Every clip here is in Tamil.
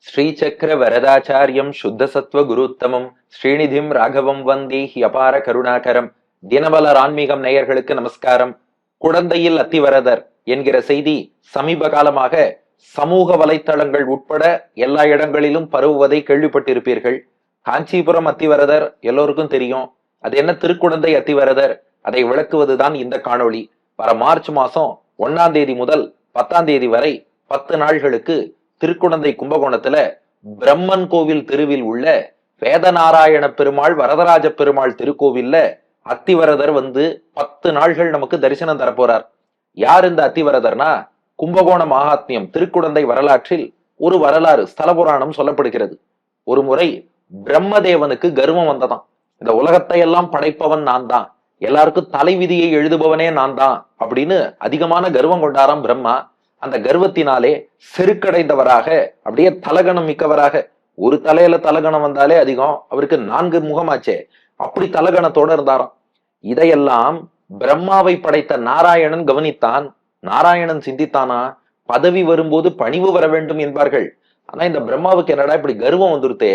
ஸ்ரீசக்கர வரதாச்சாரியம் சுத்தசத்வ குருத்தமம் ஸ்ரீநிதிம் ராகவம் வந்தே அபார கருணாகரம். தினபலர் ஆன்மீகம் நேயர்களுக்கு நமஸ்காரம். குடந்தையில் அத்திவரதர் என்கிற செய்தி சமீப காலமாக சமூக வலைத்தளங்கள் உட்பட எல்லா இடங்களிலும் பரவுவதை கேள்விப்பட்டிருப்பீர்கள். காஞ்சிபுரம் அத்திவரதர் எல்லோருக்கும் தெரியும். அது என்ன திருக்குடந்தை அத்திவரதர், அதை விளக்குவதுதான் இந்த காணொளி. வர மார்ச் மாசம் 1ஆம் தேதி முதல் 10ஆம் தேதி வரை 10 நாள்களுக்கு திருக்குடந்தை கும்பகோணத்துல பிரம்மன் கோவில் தெருவில் உள்ள வேதநாராயண பெருமாள் வரதராஜ பெருமாள் திருக்கோவில்ல அத்திவரதர் வந்து 10 நாள்கள் நமக்கு தரிசனம் தரப்போறார். யார் இந்த அத்திவரதர்னா, கும்பகோண மகாத்மியம் திருக்குடந்தை வரலாற்றில் ஒரு வரலாறு ஸ்தல புராணம் சொல்லப்படுகிறது. ஒரு முறை பிரம்மதேவனுக்கு கர்வம் வந்ததாம். இந்த உலகத்தை எல்லாம் படைப்பவன் நான் தான், எல்லாருக்கும் தலைவிதியை எழுதுபவனே நான் தான் அப்படின்னு அதிகமான கர்வம் கொண்டாராம் பிரம்மா. அந்த கர்வத்தினாலே செருக்கடைந்தவராக, அப்படியே தலகணம் மிக்கவராக, ஒரு தலையில தலகணம் வந்தாலே அதிகம், அவருக்கு 4 முகமாச்சே, அப்படி தலகணத்தோட இருந்தாராம். இதையெல்லாம் பிரம்மாவை படைத்த நாராயணன் கவனித்தான். நாராயணன் சிந்தித்தானா, பதவி வரும்போது பணிவு வர வேண்டும் என்பார்கள். ஆனா இந்த பிரம்மாவுக்கு என்னடா இப்படி கர்வம் வந்துருத்தே.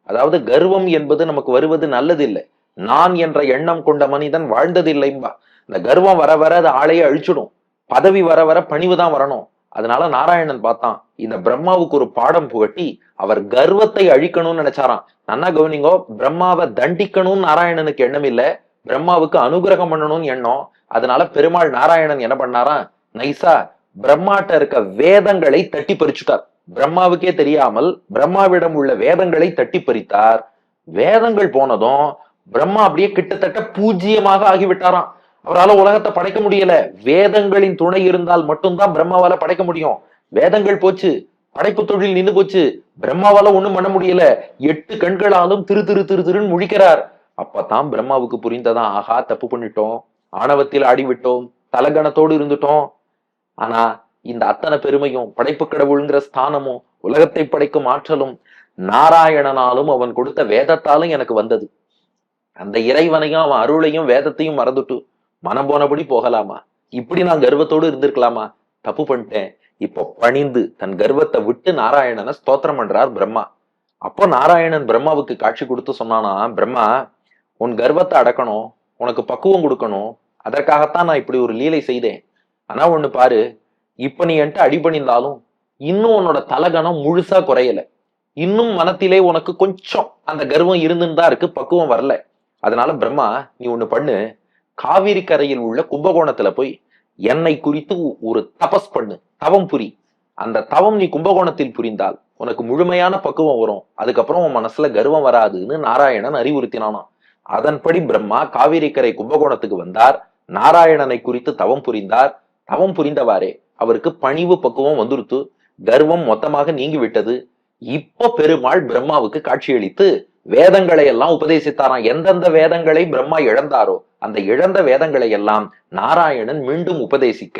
அதாவது கர்வம் என்பது நமக்கு வருவது நல்லது இல்லை. நான் என்ற எண்ணம் கொண்ட மனிதன் வாழ்ந்ததில்லைம்பா. இந்த கர்வம் வர வர அது ஆளையே அழிச்சிடும். பதவி வர வர பணிவுதான் வரணும். அதனால நாராயணன் பார்த்தான், இந்த பிரம்மாவுக்கு ஒரு பாடம் புகட்டி அவர் கர்வத்தை அழிக்கணும்னு நினைச்சாராம். நன்னா கவனிங்கோ, பிரம்மாவை தண்டிக்கணும்னு நாராயணனுக்கு எண்ணம் இல்ல, பிரம்மாவுக்கு அனுகிரகம் பண்ணணும்னு எண்ணம். அதனால பெருமாள் நாராயணன் என்ன பண்ணாராம், நைசா பிரம்மாட்ட இருக்க வேதங்களை தட்டி பறிச்சுட்டார். பிரம்மாவுக்கே தெரியாமல் பிரம்மாவிடம் உள்ள வேதங்களை தட்டி பறித்தார். வேதங்கள் போனதும் பிரம்மா அப்படியே கிட்டத்தட்ட பூஜ்ஜியமாக ஆகிவிட்டாராம். அவரால் உலகத்தை படைக்க முடியல. வேதங்களின் துணை இருந்தால் மட்டும்தான் பிரம்மாவால படைக்க முடியும். வேதங்கள் போச்சு, படைப்பு தொழில் நின்று போச்சு, பிரம்மாவால ஒண்ணும் பண்ண முடியல. 8 கண்களாலும் திரு திரு திரு திருன்னு முழிக்கிறார். அப்பதான் பிரம்மாவுக்கு புரிந்ததான், ஆஹா தப்பு பண்ணிட்டோம், ஆணவத்தில் ஆடிவிட்டோம், தலகணத்தோடு இருந்துட்டோம். ஆனா இந்த அத்தனை பெருமையும் படைப்பு கடவுள்ங்கிற ஸ்தானமும் உலகத்தை படைக்கும் ஆற்றலும் நாராயணனாலும் அவன் கொடுத்த வேதத்தாலும் எனக்கு வந்தது. அந்த இறைவனையும் அவன் அருளையும் வேதத்தையும் மறந்துட்டு மனம் போனபடி போகலாமா? இப்படி நான் கர்வத்தோடு இருந்திருக்கலாமா? தப்பு பண்ணிட்டேன். இப்போ பணிந்து தன் கர்வத்தை விட்டு நாராயணனை ஸ்தோத்திரம் பண்றார் பிரம்மா. அப்போ நாராயணன் பிரம்மாவுக்கு காட்சி கொடுத்து சொன்னானா, பிரம்மா உன் கர்வத்தை அடக்கணும், உனக்கு பக்குவம் கொடுக்கணும், அதற்காகத்தான் நான் இப்படி ஒரு லீலை செய்தேன். ஆனா ஒண்ணு பாரு, இப்ப நீ என்கிட்ட அடிபணிந்தாலும் இன்னும் உன்னோட தலகணம் முழுசா குறையல. இன்னும் மனத்திலே உனக்கு கொஞ்சம் அந்த கர்வம் இருந்துன்னு தான் இருக்கு, பக்குவம் வரல. அதனால பிரம்மா நீ ஒண்ணு பண்ணு, காவிரி கரையில் உள்ள கும்பகோணத்துல போய் என்னை குறித்து ஒரு தபஸ் பண்ணு, தவம் புரி. அந்த தவம் நீ கும்பகோணத்தில் புரிந்தால் உனக்கு முழுமையான பக்குவம் வரும். அதுக்கப்புறம் உன் மனசுல கர்வம் வராதுன்னு நாராயணன் அறிவுறுத்தினானாம். அதன்படி பிரம்மா காவிரி கரை கும்பகோணத்துக்கு வந்தார். நாராயணனை குறித்து தவம் புரிந்தார். தவம் புரிந்தவாறே அவருக்கு பணிவு பக்குவம் வந்துருத்து. கர்வம் மொத்தமாக நீங்கி விட்டது. இப்போ பெருமாள் பிரம்மாவுக்கு காட்சியளித்து வேதங்களை எல்லாம் உபதேசித்தாராம். எந்தெந்த வேதங்களை பிரம்மா இழந்தாரோ அந்த இழந்த வேதங்களை எல்லாம் நாராயணன் மீண்டும் உபதேசிக்க,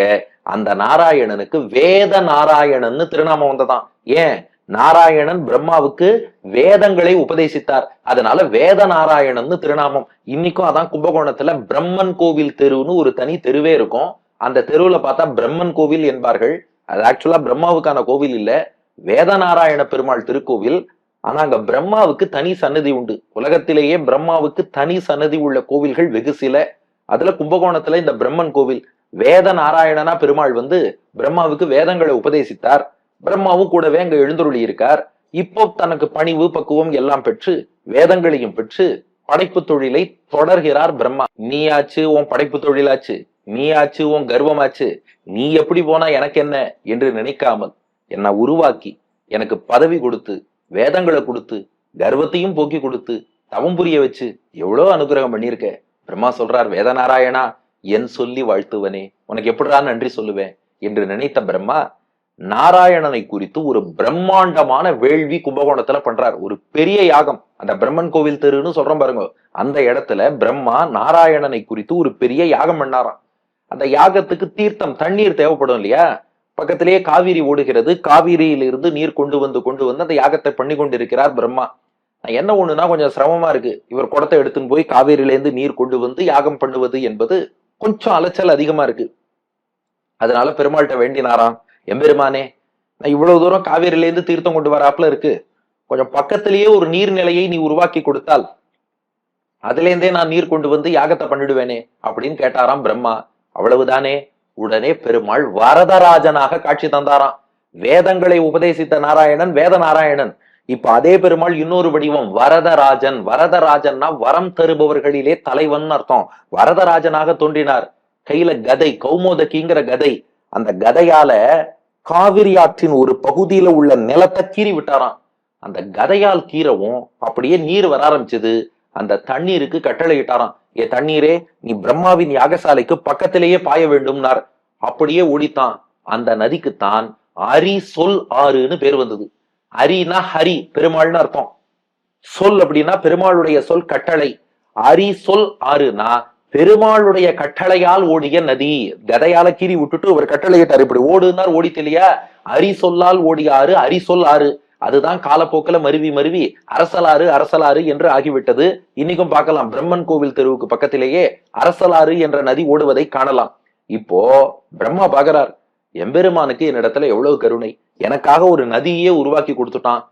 அந்த நாராயணனுக்கு வேத நாராயணன்னு திருநாமம் வந்ததாம். ஏன், நாராயணன் பிரம்மாவுக்கு வேதங்களை உபதேசித்தார், அதனால வேத நாராயணன்னு திருநாமம். இன்னைக்கும் அதான் கும்பகோணத்துல பிரம்மன் கோவில் தெருன்னு ஒரு தனி தெருவே இருக்கும். அந்த தெருவுல பார்த்தா பிரம்மன் கோவில் என்பார்கள். அது ஆக்சுவலா பிரம்மாவுக்கான கோவில் இல்ல, வேதநாராயண பெருமாள் திருக்கோவில். ஆனா அங்க பிரம்மாவுக்கு தனி சன்னதி உண்டு. உலகத்திலேயே பிரம்மாவுக்கு தனி சன்னதி உள்ள கோவில்கள் வெகு சில. அதுல கும்பகோணத்துல இந்த பிரம்மன் கோவில். வேத நாராயணனா பெருமாள் வந்து பிரம்மாவுக்கு வேதங்களை உபதேசித்தார். பிரம்மாவும் கூடவே அங்க எழுந்தருளி இருக்கார். இப்போ தனக்கு பணிவு பக்குவம் எல்லாம் பெற்று வேதங்களையும் பெற்று படைப்பு தொழிலை தொடர்கிறார் பிரம்மா. நீயாச்சு உன் படைப்பு தொழிலாச்சு, நீயாச்சு உன் கர்வமாச்சு, நீ எப்படி போனா எனக்கு என்ன என்று நினைக்காமல் என்னை உருவாக்கி எனக்கு பதவி கொடுத்து வேதங்களை கொடுத்து கர்வத்தையும் போக்கி கொடுத்து தவம் புரிய வச்சு எவ்வளவு அனுகிரகம் பண்ணியிருக்க. பிரம்மா சொல்றார், வேதநாராயணா என் சொல்லி வாழ்த்துவனே, உனக்கு எப்படிடா நன்றி சொல்லுவேன் என்று நினைத்த பிரம்மா நாராயணனை குறித்து ஒரு பிரம்மாண்டமான வேள்வி கும்பகோணத்துல பண்றார். ஒரு பெரிய யாகம். அந்த பிரம்மன் கோவில் தெருன்னு சொல்றோம் பாருங்க, அந்த இடத்துல பிரம்மா நாராயணனை குறித்து ஒரு பெரிய யாகம் பண்ணாராம். அந்த யாகத்துக்கு தீர்த்தம், தண்ணீர் தேவைப்படும் இல்லையா? பக்கத்திலேயே காவிரி ஓடுகிறது. காவிரியிலிருந்து நீர் கொண்டு வந்து அந்த யாகத்தை பண்ணி கொண்டிருக்கிறார் பிரம்மா. என்ன ஒண்ணுனா கொஞ்சம் சிரமமா இருக்கு. இவர் குடத்தை எடுத்துன்னு போய் காவிரியிலேருந்து நீர் கொண்டு வந்து யாகம் பண்ணுவது என்பது கொஞ்சம் அலைச்சல் அதிகமா இருக்கு. அதனால பெருமாள்கிட்ட வேண்டினாராம், எம்பெருமானே நான் இவ்வளவு தூரம் காவேரியில இருந்து தீர்த்தம் கொண்டு வராப்புல இருக்கு, கொஞ்சம் பக்கத்திலேயே ஒரு நீர்நிலையை நீ உருவாக்கி கொடுத்தால் அதுல இருந்தே நான் நீர் கொண்டு வந்து யாகத்தை பண்ணிடுவேனே அப்படின்னு கேட்டாராம் பிரம்மா. அவ்வளவுதானே, உடனே பெருமாள் வரதராஜனாக காட்சி தந்தாராம். வேதங்களை உபதேசித்த நாராயணன் வேத நாராயணன். இப்ப அதே பெருமாள் இன்னொரு வடிவம் வரதராஜன். வரதராஜன்னா வரம் தருபவர்களிலே தலைவன் அர்த்தம். வரதராஜனாக தோன்றினார். கையில கதை, கௌமோதகிங்கிற கதை. அந்த கதையால காவிரி ஆற்றின் ஒரு பகுதியில உள்ள நிலத்தை கீறி விட்டாராம். அந்த கதையால் கீறவும் அப்படியே நீர் வர ஆரம்பிச்சது. அந்த தண்ணீருக்கு கட்டளை இட்டாராம், ஏ தண்ணீரே, நீ பிரம்மாவின் யாகசாலைக்கு பக்கத்திலேயே பாய வேண்டும்னார். அப்படியே ஓடித்தான். அந்த நதிக்குத்தான் அரி சொல் ஆறுன்னு பேர் வந்தது. அரினா ஹரி, பெருமாள்னு அர்த்தம். சொல் அப்படின்னா பெருமாளுடைய சொல், கட்டளை. அரி சொல் ஆறுனா பெருமாளுடைய கட்டளையால் ஓடிய நதி. கதையால கீறி விட்டுட்டு ஒரு கட்டளையிட்டார், இப்படி ஓடுனார், ஓடித்து இல்லையா. அரி சொல்லால் ஓடிய ஆறு அரி சொல் ஆறு. அதுதான் காலப்போக்கில் மருவி மருவி அரசலாறு அரசலாறு என்று ஆகிவிட்டது. இன்னைக்கும் பார்க்கலாம், பிரம்மன் கோவில் தெருவுக்கு பக்கத்திலேயே அரசலாறு என்ற நதி ஓடுவதை காணலாம். இப்போ பிரம்மா பாக்குறார், எம்பெருமானுக்கு என்னிடத்துல எவ்வளவு கருணை, எனக்காக ஒரு நதியே உருவாக்கி கொடுத்துட்டான்.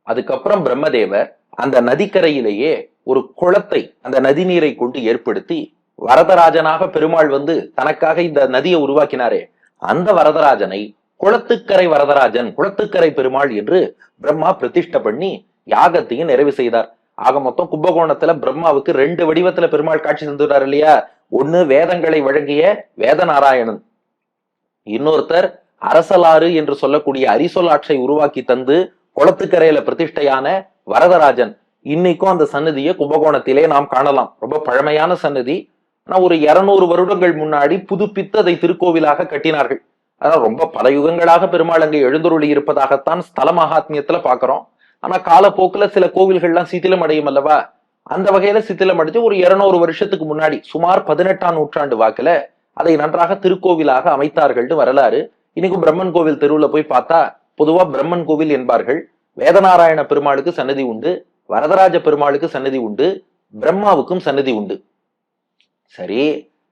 அதுக்கப்புறம் பிரம்மதேவர் அந்த நதிக்கரையிலேயே ஒரு குளத்தை அந்த நதி நீரை கொண்டு ஏற்படுத்தி வரதராஜனாக பெருமாள் வந்து தனக்காக இந்த நதியை உருவாக்கினாரே, அந்த வரதராஜனை குளத்துக்கரை வரதராஜன், குளத்துக்கரை பெருமாள் என்று பிரம்மா பிரதிஷ்டை பண்ணி யாகத்தையும் நிறைவு செய்தார். ஆக மொத்தம் கும்பகோணத்துல பிரம்மாவுக்கு 2 வடிவத்துல பெருமாள் காட்சி தந்துட்டார் இல்லையா. ஒண்ணு வேதங்களை வழங்கிய வேத நாராயணன், இன்னொருத்தர் அரசலாறு என்று சொல்லக்கூடிய அரிசொலாற்றை உருவாக்கி தந்து குளத்துக்கரையில பிரதிஷ்டையான வரதராஜன். இன்னைக்கும் அந்த சன்னதியை கும்பகோணத்திலே நாம் காணலாம். ரொம்ப பழமையான சன்னதி. ஆனா ஒரு 200 வருடங்கள் முன்னாடி புதுப்பித்து அதை திருக்கோவிலாக கட்டினார்கள். அதான் ரொம்ப பல யுகங்களாக பெருமாள் அங்கே எழுந்தருளி இருப்பதாகத்தான் ஸ்தல மகாத்மியத்துல பாக்குறோம். ஆனா காலப்போக்குல சில கோவில்கள்லாம் சிதிலம் அடையும் அல்லவா. அந்த வகையில சிதிலம் அடைஞ்சு ஒரு 200 வருஷத்துக்கு முன்னாடி சுமார் 18ஆம் நூற்றாண்டு வாக்குல அதை நன்றாக திருக்கோவிலாக அமைத்தார்கள்னு வரலாறு. இன்னைக்கும் பிரம்மன் கோவில் தெருவுல போய் பார்த்தா பொதுவா பிரம்மன் கோவில் என்பார்கள். வேதநாராயண பெருமாளுக்கு சன்னதி உண்டு, வரதராஜ பெருமாளுக்கு சன்னதி உண்டு, பிரம்மாவுக்கும் சன்னதி உண்டு. சரி,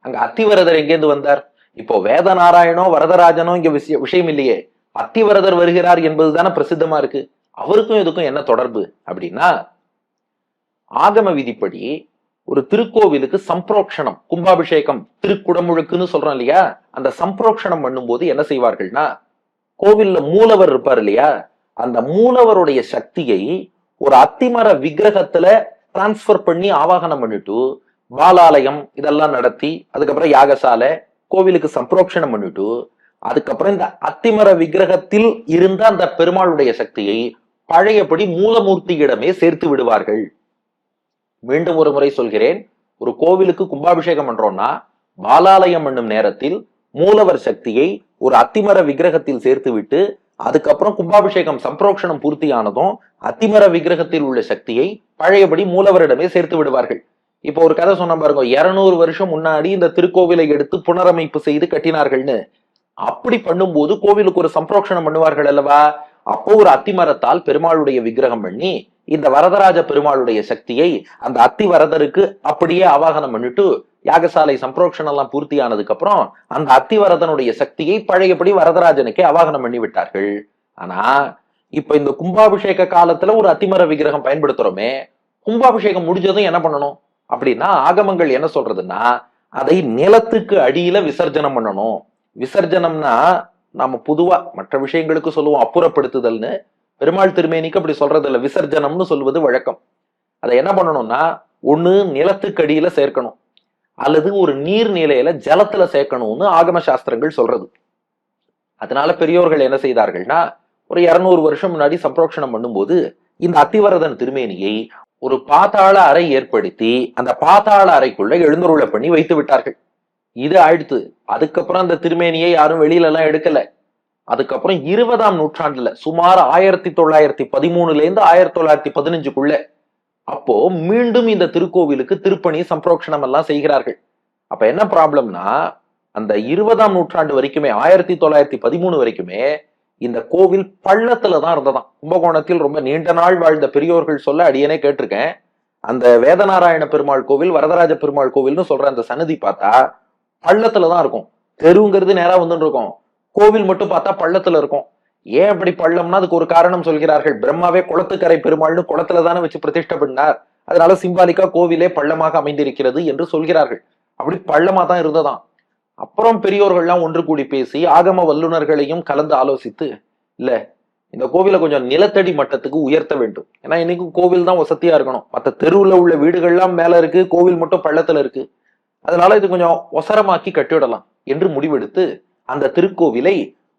அங்க அத்திவரதர் எங்கேருந்து வந்தார்? இப்போ வேத நாராயணோ வரதராஜனோ இங்க விஷயம் இல்லையே, அத்திவரதர் வருகிறார் என்பதுதானே பிரசித்தமா இருக்கு. அவருக்கும் இதுக்கும் என்ன தொடர்பு அப்படின்னா, ஆகம விதிப்படி ஒரு திருக்கோவிலுக்கு சம்பிரோக்ஷணம், கும்பாபிஷேகம், திருக்குடமுழுக்குன்னு சொல்றோம் இல்லையா, அந்த சம்பிரோக்ஷணம் பண்ணும்போது என்ன செய்வார்கள்னா, கோவில்ல மூலவர் இருப்பார் இல்லையா, அந்த மூலவருடைய சக்தியை ஒரு அத்திமர விக்கிரகத்துல டிரான்ஸ்பர் பண்ணி ஆவாகனம் பண்ணிட்டு பாலாலயம் இதெல்லாம் நடத்தி அதுக்கப்புறம் யாகசாலை கோவிலுக்கு சம்பிரோக்ஷணம் பண்ணிட்டு அதுக்கப்புறம் இந்த அத்திமர விக்கிரகத்தில் இருந்த அந்த பெருமாளுடைய சக்தியை பழையபடி மூலமூர்த்தியிடமே சேர்த்து விடுவார்கள். மீண்டும் ஒரு முறை சொல்கிறேன், ஒரு கோவிலுக்கு கும்பாபிஷேகம் பண்றோம்னா பாலாலயம் பண்ணும் நேரத்தில் மூலவர் சக்தியை ஒரு அத்திமர விக்கிரகத்தில் சேர்த்து விட்டு அதுக்கப்புறம் கும்பாபிஷேகம் சம்பிரோக்ஷணம் பூர்த்தியானதும் அத்திமர விக்கிரகத்தில் உள்ள சக்தியை பழையபடி மூலவரிடமே சேர்த்து விடுவார்கள். இப்போ ஒரு கதை சொன்ன பாருங்க, 200 வருஷம் முன்னாடி இந்த திருக்கோவிலை எடுத்து புனரமைப்பு செய்து கட்டினார்கள்னு. அப்படி பண்ணும்போது கோவிலுக்கு ஒரு சம்பிரோக்ஷணம் பண்ணுவார்கள் அல்லவா. அப்போ ஒரு அத்திமரத்தால் பெருமாளுடைய விக்கிரகம் பண்ணி இந்த வரதராஜ பெருமாளுடைய சக்தியை அந்த அத்தி வரதருக்கு அப்படியே ஆவாகனம் பண்ணிட்டு யாகசாலை சம்பிரோக்ஷணம் எல்லாம் பூர்த்தியானதுக்கு அப்புறம் அந்த அத்திவரதனுடைய சக்தியை பழையபடி வரதராஜனுக்கே ஆவாகனம் பண்ணி விட்டார்கள். ஆனா இப்ப இந்த கும்பாபிஷேக காலத்துல ஒரு அத்திமர விக்கிரகம் பயன்படுத்துறோமே, கும்பாபிஷேகம் முடிஞ்சதும் என்ன பண்ணணும் அப்படின்னா, ஆகமங்கள் என்ன சொல்றதுன்னா, அதை நிலத்துக்கு அடியில விசர்ஜனம் பண்ணணும். விசர்ஜனம்னா நாம பொதுவா மற்ற விஷயங்களுக்கு சொல்லுவோம் அப்புறப்படுத்துதல்னு, பெருமாள் திருமேனிக்கு அப்படி சொல்றது இல்ல, விசர்ஜனம்னு சொல்வது வழக்கம். அதை என்ன பண்ணணும்னா, ஒண்ணு நிலத்துக்கு அடியில சேர்க்கணும் அல்லது ஒரு நீர்நிலையில ஜலத்துல சேர்க்கணும்னு ஆகம சாஸ்திரங்கள் சொல்றது. அதனால பெரியோர்கள் என்ன செய்தார்கள்னா, ஒரு 200 வருஷம் முன்னாடி சம்பிரோக்ஷணம் பண்ணும்போது இந்த அத்திவரதன் திருமேனியை ஒரு பாதாள அறை ஏற்படுத்தி அந்த பாதாள அறைக்குள்ள எழுந்தருள பண்ணி வைத்து விட்டார்கள். இது ஆயிடுத்து. அதுக்கப்புறம் அந்த திருமேனியை யாரும் வெளியில எல்லாம் எடுக்கல. அதுக்கப்புறம் 20ஆம் நூற்றாண்டுல சுமார் 1913ல இருந்து 1915க்குள்ள அப்போ மீண்டும் இந்த திருக்கோவிலுக்கு திருப்பணி சம்பிரோக்ஷணம் எல்லாம் செய்கிறார்கள். அப்ப என்ன ப்ராப்ளம்னா, அந்த 20ஆம் நூற்றாண்டு வரைக்குமே 1913 வரைக்குமே இந்த கோவில் பள்ளத்துலதான் இருந்ததாம். கும்பகோணத்தில் ரொம்ப நீண்ட நாள் வாழ்ந்த பெரியோர்கள் சொல்ல அடியனே கேட்டிருக்கேன். அந்த வேதநாராயண பெருமாள் கோவில், வரதராஜ பெருமாள் கோவில்னு சொல்ற அந்த சன்னதி பார்த்தா பள்ளத்துலதான் இருக்கும். தெருங்கிறது நேரா வந்துட்டு இருக்கும், கோவில் மட்டும் பார்த்தா பள்ளத்துல இருக்கும். ஏன் அப்படி பள்ளம்னா அதுக்கு ஒரு காரணம் சொல்கிறார்கள். பிரம்மாவே குளத்துக்கரை பெருமாள்னு குளத்துல தானே வச்சு பிரதிஷ்டை பண்ணார். அதனால சிம்பாலிக்கா கோவிலே பள்ளமாக அமைந்திருக்கிறது என்று சொல்கிறார்கள். அப்படி பள்ளமா தான் இருந்ததாம். அப்புறம் பெரியோர்கள்லாம் ஒன்று கூடி பேசி ஆகம வல்லுநர்களையும் கலந்து ஆலோசித்து, இல்ல இந்த கோவிலை கொஞ்சம் நிலத்தடி மட்டத்துக்கு உயர்த்த வேண்டும். ஏன்னா இன்னைக்கும் கோவில் தான் வசதியா இருக்கணும். மற்ற தெருவுல உள்ள வீடுகள்லாம் மேல இருக்கு, கோவில் மட்டும் பள்ளத்துல இருக்கு. அதனால இது கொஞ்சம் ஒசரமாக்கி கட்டிவிடலாம் என்று முடிவெடுத்து அந்த திருக்கோவிலை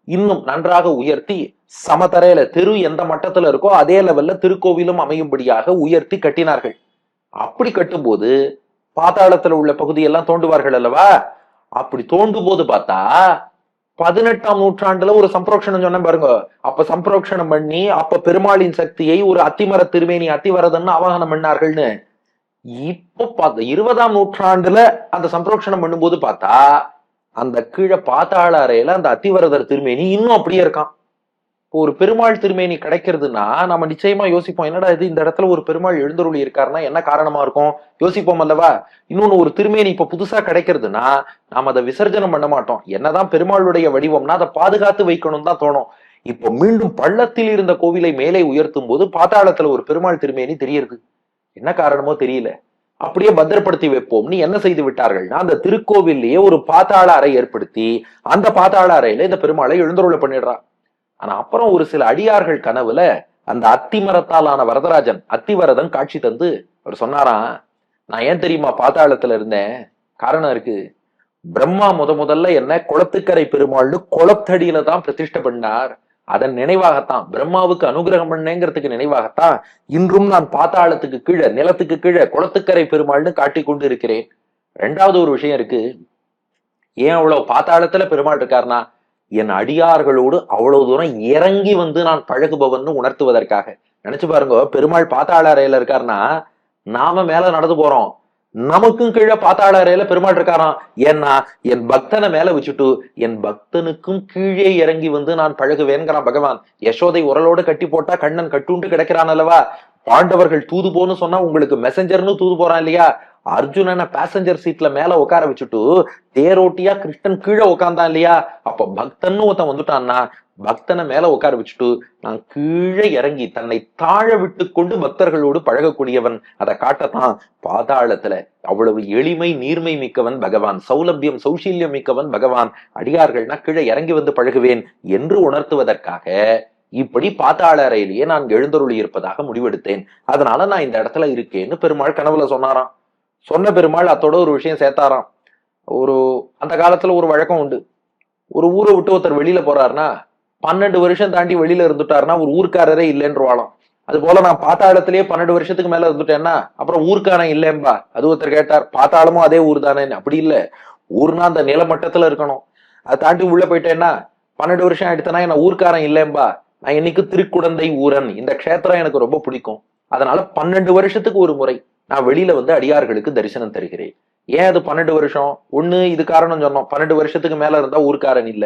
இன்னும் நன்றாக உயர்த்தி சமதரையில தெரு எந்த மட்டத்துல இருக்கோ அதே லெவல்ல திருக்கோவிலும் அமையும்படியாக உயர்த்தி கட்டினார்கள். அப்படி கட்டும்போது பாதாளத்துல உள்ள பகுதியெல்லாம் தோண்டுவார்கள் அல்லவா? அப்படி தோண்டும் போது பார்த்தா 18ஆம் நூற்றாண்டுல ஒரு சம்பரோக்ஷணம் சொன்ன பாருங்க. அப்ப சம்பரோக்ஷணம் பண்ணி அப்ப பெருமாளின் சக்தியை ஒரு அத்திமர திருமேனி அத்திவரதன்னு ஆவாகனம் பண்ணார்கள்னு. இப்போ 20ஆம் நூற்றாண்டுல அந்த சம்பரோக்ஷணம் பண்ணும்போது பார்த்தா அந்த கீழே பாத்தாள அறையில அந்த அத்திவரதர் திருமேனி இன்னும் அப்படியே இருக்கான். ஒரு பெருமாள் திருமேனி கிடைக்கிறதுனா நம்ம நிச்சயமா யோசிப்போம், என்னடா இது இந்த இடத்துல ஒரு பெருமாள் எழுந்தருளி இருக்காருன்னா என்ன காரணமா இருக்கும் யோசிப்போம் அல்லவா? இன்னொன்னு, ஒரு திருமேனி இப்ப புதுசா கிடைக்கிறதுனா நாம அதை விசர்ஜனம் பண்ண மாட்டோம். என்னதான் பெருமாளுடைய வடிவம்னா அதை பாதுகாத்து வைக்கணும் தான் தோணும். இப்போ மீண்டும் பள்ளத்தில் இருந்த கோவிலை மேலே உயர்த்தும் போது பாதாளத்துல ஒரு பெருமாள் திருமேனி தெரியுது. என்ன காரணமோ தெரியல. அப்படியே பத்திரப்படுத்தி வைப்போம்னு என்ன செய்து விட்டார்கள்னா அந்த திருக்கோவிலேயே ஒரு பாதாள அறை ஏற்படுத்தி அந்த பாதாள அறையில இந்த பெருமாளை எழுந்தருளை பண்ணிடுறான். ஆனா அப்புறம் ஒரு சில அடியார்கள் கனவுல அந்த அத்தி மரத்தாலான வரதராஜன் அத்திவரதன் காட்சி தந்து அவர் சொன்னாராம், நான் ஏன் தெரியுமா பாதாளத்துல இருந்தேன்? காரணம் இருக்கு. பிரம்மா முதல்ல என்ன குளத்துக்கரை பெருமாள்னு குளத்தடியில தான் பிரதிஷ்டை பண்ணார். அதன் நினைவாகத்தான், பிரம்மாவுக்கு அனுகிரகம் பண்ணேங்கிறதுக்கு நினைவாகத்தான் இன்றும் நான் பாதாளத்துக்கு கீழே நிலத்துக்கு கீழே குளத்துக்கரை பெருமாள்னு காட்டி கொண்டு இருக்கிறேன். ரெண்டாவது ஒரு விஷயம் இருக்கு. ஏன் அவ்வளவு பாதாளத்துல பெருமாள் இருக்காருனா என் அடியார்களோடு அவ்வளவு தூரம் இறங்கி வந்து நான் பழகுபவன் உணர்த்துவதற்காக. நினைச்சு பாருங்க, பெருமாள் பாத்தாள அறையில இருக்காருன்னா நாம மேல நடந்து போறோம், நமக்கும் கீழே பாத்தாள அறையில பெருமாள் இருக்காராம். ஏன்னா என் பக்தனை மேல வச்சுட்டு என் பக்தனுக்கும் கீழே இறங்கி வந்து நான் பழகுவேன்கிறான் பகவான். யசோதை உரலோடு கட்டி போட்டா கண்ணன் கட்டுண்டு கிடக்கிறான் அல்லவா? பாண்டவர்கள் தூது போன்னு சொன்னா உங்களுக்கு மெசஞ்சர்னு தூது போறான் இல்லையா? அர்ஜுனனை பேசஞ்சர் சீட்ல மேல உட்கார வச்சுட்டு தேரோட்டியா கிருஷ்ணன் கீழே உட்கார்ந்தான் இல்லையா? அப்ப பக்தன்னு ஒருத்தன் வந்துட்டான்னா பக்தனை மேல உட்கார வச்சுட்டு நான் கீழே இறங்கி தன்னை தாழ விட்டு கொண்டு பக்தர்களோடு பழகக்கூடியவன். அதை காட்டத்தான் பாதாளத்துல அவ்வளவு எளிமை நீர்மை மிக்கவன் பகவான், சௌலபியம் சௌசீல்யம் மிக்கவன் பகவான். அடியார்கள்னா கீழே இறங்கி வந்து பழகுவேன் என்று உணர்த்துவதற்காக இப்படி பாத்தாள அறையிலேயே நான் எழுந்தருளி இருப்பதாக முடிவெடுத்தேன். அதனால நான் இந்த இடத்துல இருக்கேன்னு பெருமாள் கனவுல சொன்னாராம். சொன்ன பெருமாள் அத்தோட ஒரு விஷயம் சேர்த்தாராம். அந்த காலத்துல ஒரு வழக்கம் உண்டு. ஒரு ஊரை விட்டு ஒருத்தர் வெளியில போறாருன்னா 12 வருஷம் தாண்டி வெளியில இருந்துட்டாருன்னா ஒரு ஊர்க்காரரே இல்லைன்னு வாழும். அது போல நான் பாத்தாளத்திலேயே 12 வருஷத்துக்கு மேல இருந்துட்டேன்னா அப்புறம் ஊர்க்காரன் இல்லைம்பா. அது ஒருத்தர் கேட்டார், பாத்தாளமும் அதே ஊர் தானே? அப்படி இல்ல, ஊர்னா அந்த நிலமட்டத்துல இருக்கணும். அதை தாண்டி உள்ள போயிட்டேன்னா 12 வருஷம் ஆயிடுச்சுன்னா என்ன ஊர்க்காரன் இல்லைம்பா. நான் இன்னைக்கு திருக்குடந்தை ஊரன், இந்த க்ஷேத்திரம் எனக்கு ரொம்ப பிடிக்கும். அதனால 12 வருஷத்துக்கு ஒரு முறை நான் வெளியில வந்து அடியார்களுக்கு தரிசனம் தருகிறேன். ஏன் அது 12 வருஷம்? ஒண்ணு இது காரணம் சொன்னோம், 12 வருஷத்துக்கு மேல இருந்தா ஊர்க்காரன் இல்ல.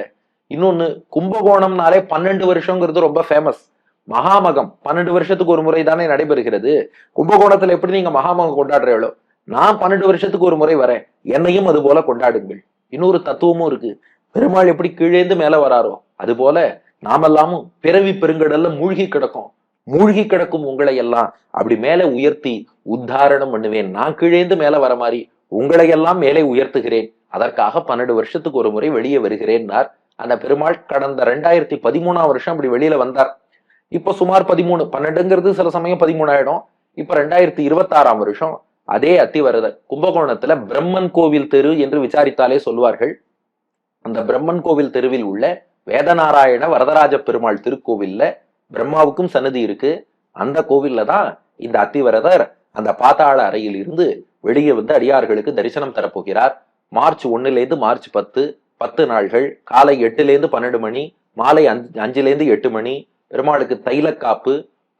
இன்னொன்னு, கும்பகோணம்னாலே 12 வருஷங்கிறது ரொம்ப ஃபேமஸ். மகாமகம் 12 வருஷத்துக்கு ஒரு முறை தானே நடைபெறுகிறது. கும்பகோணத்துல எப்படி நீங்க மகாமகம் கொண்டாடுறீங்களோ நான் 12 வருஷத்துக்கு ஒரு முறை வரேன், என்னையும் அது போல கொண்டாடுங்கள். இன்னொரு தத்துவமும் இருக்கு. பெருமாள் எப்படி கீழேந்து மேல வராரோ அது போல நாமெல்லாமும் பிறவி பெருங்கடல்ல மூழ்கி கிடக்கும். மூழ்கி கிடக்கும் உங்களை எல்லாம் அப்படி மேலே உயர்த்தி உத்தாரணம் பண்ணுவேன். நான் கீழேந்து மேல வர மாதிரி உங்களை எல்லாம் மேலே உயர்த்துகிறேன். அதற்காக 12 வருஷத்துக்கு ஒரு முறை வெளியே வருகிறேன்னார் அந்த பெருமாள். கடந்த 2013ஆம் வருஷம் அப்படி வெளியில வந்தார். இப்ப சுமார் 13, 12ங்கிறது சில சமயம் 13 ஆயிடும். இப்ப 2026ஆம் வருஷம் அதே அத்திவரதர் கும்பகோணத்துல பிரம்மன் கோவில் தெரு என்று விசாரித்தாலே சொல்வார்கள். அந்த பிரம்மன் கோவில் தெருவில் உள்ள வேதநாராயண வரதராஜ பெருமாள் திருக்கோவில்ல பிரம்மாவுக்கும் சன்னதி இருக்கு. அந்த கோவில்ல தான் இந்த அத்திவரதர் அந்த பாத்தாள அறையில் இருந்து வெளியே வந்து அடியார்களுக்கு தரிசனம் தரப்போகிறார். மார்ச் 1லேருந்து மார்ச் 10 நாள்கள், காலை 8லேருந்து 12 மணி, மாலை 5லேருந்து 8 மணி பெருமாளுக்கு தைலக்காப்பு,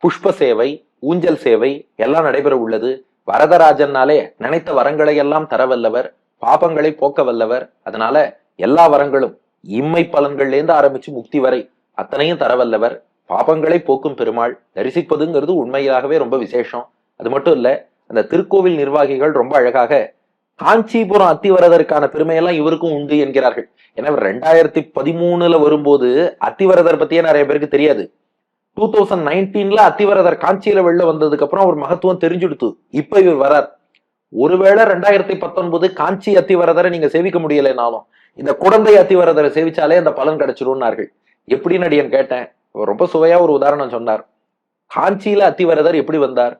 புஷ்ப சேவை, ஊஞ்சல் சேவை எல்லாம் நடைபெற உள்ளது. வரதராஜன்னாலே நினைத்த வரங்களை எல்லாம் தரவல்லவர், பாபங்களை போக்க வல்லவர். அதனால எல்லா வரங்களும் இம்மை பலன்கள்ல இருந்து ஆரம்பிச்சு முக்தி வரை அத்தனையும் தரவல்லவர். பாபங்களை போக்கும் பெருமாள் தரிசிப்பதுங்கிறது உண்மையாகவே ரொம்ப விசேஷம். அது மட்டும் இல்ல, அந்த திருக்கோவில் நிர்வாகிகள் ரொம்ப அழகாக காஞ்சிபுரம் அத்திவரதருக்கான பெருமையெல்லாம் இவருக்கும் உண்டு என்கிறார்கள். ஏன்னா 2013 வரும்போது அத்திவரதர் பத்தியே நிறைய பேருக்கு தெரியாது. 2019 அத்திவரதர் காஞ்சியில வெளில வந்ததுக்கு அப்புறம் ஒரு மகத்துவம் தெரிஞ்சுடுத்து. இப்ப இவர் வரார். ஒருவேளை 2019 காஞ்சி அத்திவரதரை நீங்க சேவிக்க முடியலைனாலும் இந்த குடந்தை அத்திவரதரை சேவிச்சாலே அந்த பலன் கிடைச்சிரும்னார்கள். எப்படின்னு அடியன் கேட்டேன். ரொம்ப சுவையா ஒரு உதாரணம் சொன்னார். காஞ்சியில அத்திவரதர் எப்படி வந்தார்?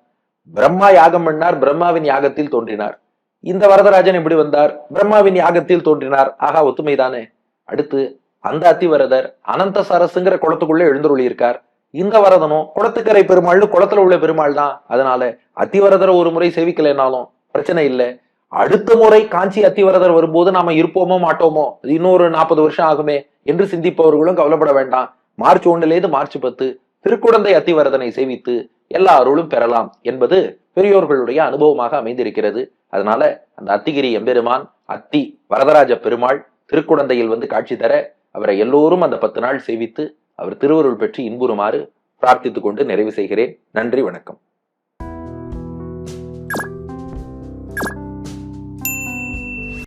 பிரம்மா யாகம் பண்ணார், பிரம்மாவின் யாகத்தில் தோன்றினார். இந்த வரதராஜன் எப்படி வந்தார்? பிரம்மாவின் யாகத்தில் தோன்றினார். ஆகா, ஒத்துமைதானே. அடுத்து அந்த அத்திவரதர் அனந்த சரசுங்கிற குளத்துக்குள்ள எழுந்தருளி இருக்கார். இந்த வரதனும் குளத்துக்கரை பெருமாள்னு குளத்துல உள்ள பெருமாள் தான். அதனால அத்திவரதரை ஒரு முறை சேவிக்கலைனாலும் பிரச்சனை இல்லை. அடுத்த முறை காஞ்சி அத்திவரதர் வரும்போது நாம இருப்போமோ மாட்டோமோ, இன்னொரு 40 வருஷம் ஆகுமே என்று சிந்திப்பவர்களும் கவலைப்பட வேண்டாம். மார்ச் 1 மார்ச் 10 திருக்குடந்தை அத்திவரதனை சேவித்து எல்லா அருளும் பெறலாம் என்பது பெரியோர்களுடைய அனுபவமாக அமைந்திருக்கிறது. அதனால அந்த அத்திகிரி எம்பெருமான் அத்தி வரதராஜ பெருமாள் திருக்குடந்தையில் வந்து காட்சி தர அவரை எல்லோரும் அந்த 10 நாள் சேவித்து அவர் திருவருள் பெற்று இன்புறுமாறு பிரார்த்தித்துக் கொண்டு நிறைவு செய்கிறேன். நன்றி, வணக்கம்.